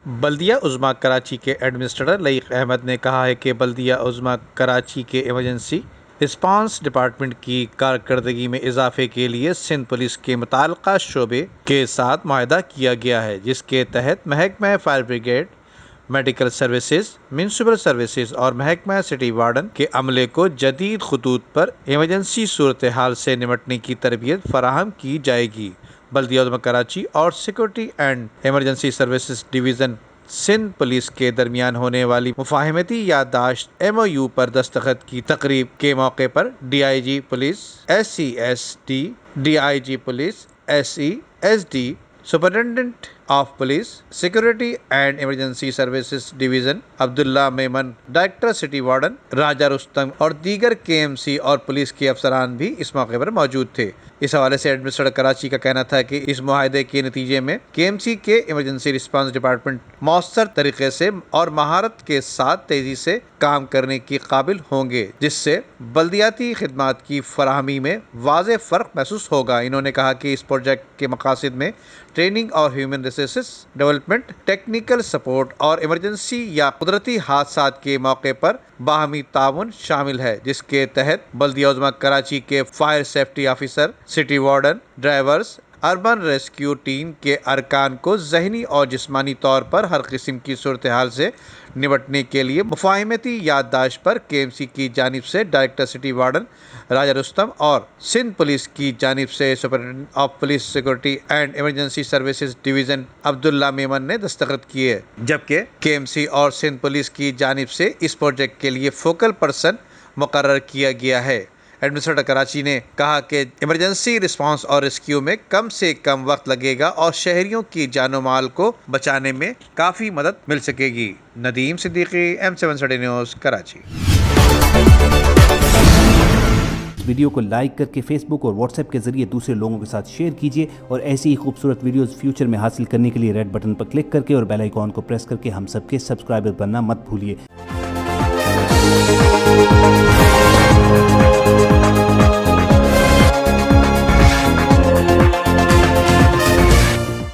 بلدیہ عظمیٰ کراچی کے ایڈمنسٹریٹر لائق احمد نے کہا ہے کہ بلدیہ عظمیٰ کراچی کے ایمرجنسی رسپانس ڈپارٹمنٹ کی کارکردگی میں اضافے کے لیے سندھ پولیس کے متعلقہ شعبے کے ساتھ معاہدہ کیا گیا ہے، جس کے تحت محکمہ fire brigade, medical services, municipal services اور محکمہ سٹی وارڈن کے عملے کو جدید خطوط پر ایمرجنسی صورتحال سے نمٹنے کی تربیت فراہم کی جائے گی۔ بلدیہ عظمیٰ کراچی اور security and emergency services division Sindh police کے درمیان ہونے والی مفاہمتی یادداشت MOU پر دستخط کی تقریب کے موقع پر DIG police SESD، DIG police SESD، superintendent of police security and emergency services division Abdullah Memon, director city warden Raja Rustam اور دیگر KMC اور پولیس کے افسران بھی اس موقع پر موجود تھے۔ اس حوالے سے ایڈمنسٹریٹر کراچی کا کہنا تھا کہ اس معاہدے کے نتیجے میں KMC کے ایمرجنسی رسپانس ڈپارٹمنٹ مؤثر طریقے سے اور مہارت کے ساتھ تیزی سے کام کرنے کے قابل ہوں گے، جس سے بلدیاتی خدمات کی فراہمی میں واضح فرق محسوس ہوگا۔ انہوں نے کہا کہ اس پروجیکٹ کے مقاصد میں ٹریننگ اور human resources development, technical support اور ایمرجنسی یا قدرتی حادثات کے موقع پر باہمی تعاون شامل ہے، جس کے تحت بلدیہ عظمیٰ کراچی کے fire safety officer, city warden, drivers, urban rescue team کے ارکان کو ذہنی اور جسمانی طور پر ہر قسم کی صورتحال سے نمٹنے کے لیے مفاہمتی یادداشت پر KMC کی جانب سے director city warden Raja Rustam اور سندھ پولیس کی جانب سے superintendent of police security and emergency services division Abdullah Memon نے دستخط کیے، جبکہ KMC اور سندھ پولیس کی جانب سے اس پروجیکٹ کے لیے فوکل پرسن مقرر کیا گیا ہے۔ ایڈمنسٹریٹر کراچی نے کہا کہ ایمرجنسی رسپانس اور ریسکیو میں کم سے کم وقت لگے گا اور شہریوں کی جان و مال کو بچانے میں کافی مدد مل سکے گی۔ Nadeem Siddiqui, M7 city news, Karachi. Video کو لائک کر کے فیس بک اور واٹس ایپ کے ذریعے دوسرے لوگوں کے ساتھ شیئر کیجیے اور ایسی ہی خوبصورت ویڈیوز فیوچر میں حاصل کرنے کے لیے ریڈ بٹن پر کلک کر کے اور بیل آئیکن کو پریس کر کے ہم سب کے سبسکرائبر بننا مت بھولیے۔